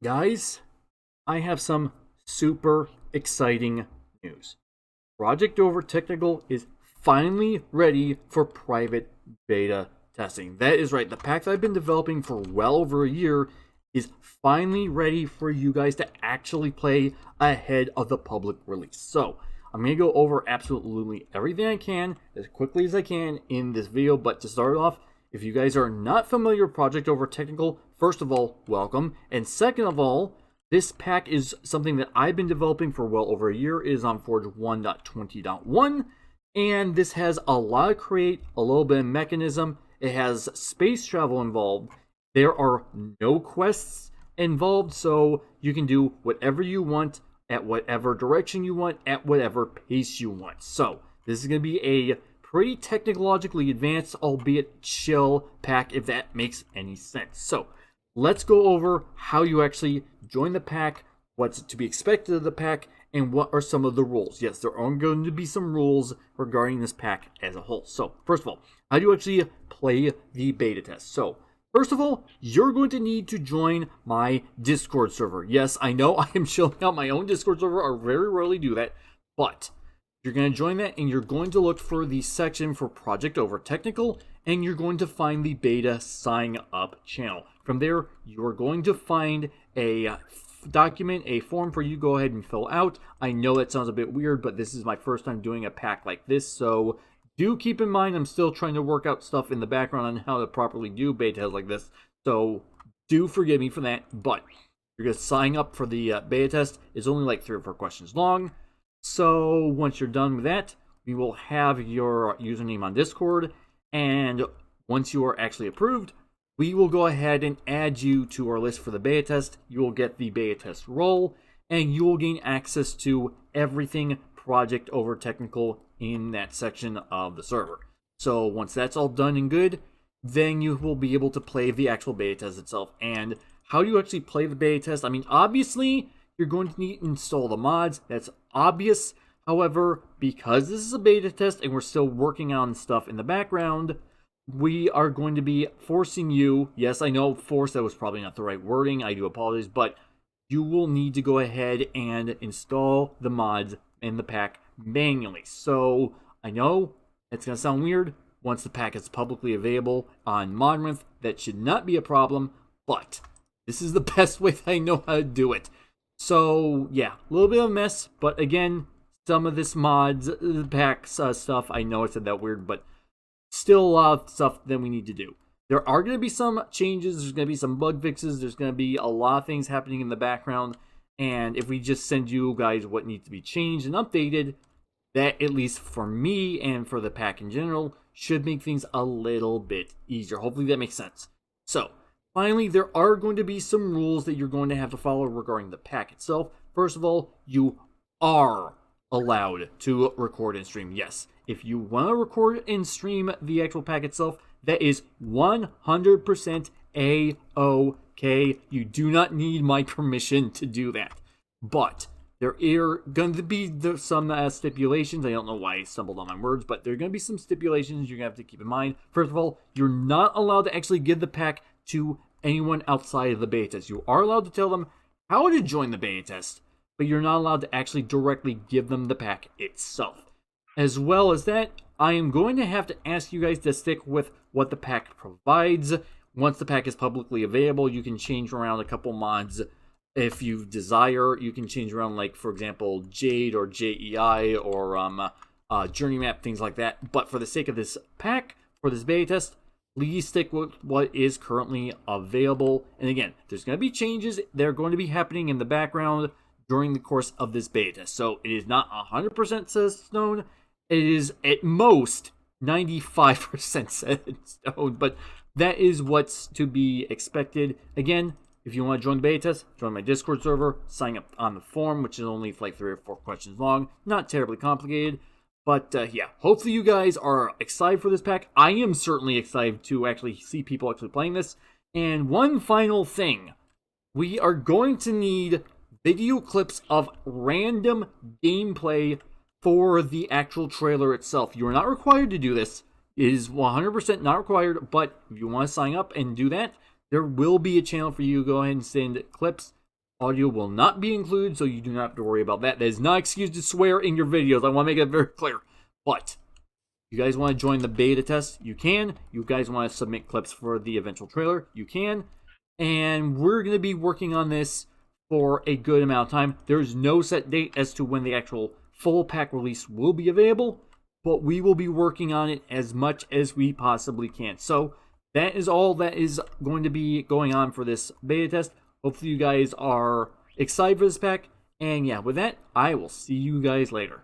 Guys, I have some super exciting news. Project OverTechnical is finally ready for private beta testing. That is right, the pack that I've been developing for well over a year is finally ready for you guys to actually play ahead of the public release. So, I'm going to go over absolutely everything I can as quickly as I can in this video, but to start off, if you guys are not familiar with Project OverTechnical, first of all, welcome. And second of all, this pack is something that I've been developing for well over a year. It is on Forge 1.20.1, and this has a lot of create, a little bit of mechanism. It has space travel involved. There are no quests involved, so you can do whatever you want at whatever direction you want, at whatever pace you want. So, this is going to be a pretty technologically advanced, albeit chill pack, if that makes any sense. So, let's go over how you actually join the pack, what's to be expected of the pack, and what are some of the rules. Yes, there are going to be some rules regarding this pack as a whole. So, first of all, how do you actually play the beta test? So, first of all, you're going to need to join my Discord server. Yes, I know I am chilling out my own Discord server. I very rarely do that, but you're going to join that and you're going to look for the section for Project OverTechnical, and you're going to find the beta sign up channel. From there, you are going to find a document, a form for you to go ahead and fill out. I know that sounds a bit weird, but this is my first time doing a pack like this, so do keep in mind I'm still trying to work out stuff in the background on how to properly do beta tests like this, so do forgive me for that. But you're going to sign up for the beta test. It's only like 3 or 4 questions long. So once you're done with that, we will have your username on Discord, and once you are actually approved, we will go ahead and add you to our list for the beta test. You will get the beta test role, and you will gain access to everything Project OverTechnical in that section of the server. So once that's all done and good, then you will be able to play the actual beta test itself. And how do you actually play the beta test? I mean, obviously, you're going to need to install the mods. That's obvious. However, because this is a beta test and we're still working on stuff in the background, we are going to be forcing you, yes, I know force, that was probably not the right wording, I do apologize, but you will need to go ahead and install the mods in the pack manually. So, I know it's going to sound weird. Once the pack is publicly available on Modrinth, that should not be a problem, but this is the best way that I know how to do it. So, yeah, a little bit of a mess, but again, some of this mods, pack stuff, I know I said that weird, but still a lot of stuff that we need to do. There are going to be some changes, there's going to be some bug fixes, there's going to be a lot of things happening in the background, and if we just send you guys what needs to be changed and updated, that, at least for me and for the pack in general, should make things a little bit easier. Hopefully that makes sense. So, finally, there are going to be some rules that you're going to have to follow regarding the pack itself. First of all, you are allowed to record and stream. Yes, if you want to record and stream the actual pack itself, that is 100% A-OK. You do not need my permission to do that. But there are going to be some stipulations. I don't know why I stumbled on my words, but there are going to be some stipulations you're going to have to keep in mind. First of all, you're not allowed to actually give the pack to anyone outside of the beta test. You are allowed to tell them how to join the beta test, but you're not allowed to actually directly give them the pack itself. As well as that, I am going to have to ask you guys to stick with what the pack provides. Once the pack is publicly available, you can change around a couple mods if you desire. You can change around, like, for example, Jade or JEI or Journey Map, things like that. But for the sake of this pack, for this beta test, please stick with what is currently available. And again, there's going to be changes. They're going to be happening in the background during the course of this beta. So it is not 100% set in stone. It is at most 95% set in stone. But that is what's to be expected. Again, if you want to join the beta test, join my Discord server, sign up on the form, which is only like 3 or 4 questions long. Not terribly complicated. But yeah, hopefully you guys are excited for this pack. I am certainly excited to actually see people actually playing this. And one final thing. We are going to need video clips of random gameplay for the actual trailer itself. You are not required to do this. It is 100% not required, but if you want to sign up and do that, there will be a channel for you to go ahead and send clips Audio will not be included, so you do not have to worry about that. That is not an excuse to swear in your videos. I want to make that very clear. But you guys want to join the beta test? You can. You guys want to submit clips for the eventual trailer? You can. And we're going to be working on this for a good amount of time. There's no set date as to when the actual full pack release will be available, but we will be working on it as much as we possibly can. So that is all that is going to be going on for this beta test. Hopefully you guys are excited for this pack. And yeah, with that, I will see you guys later.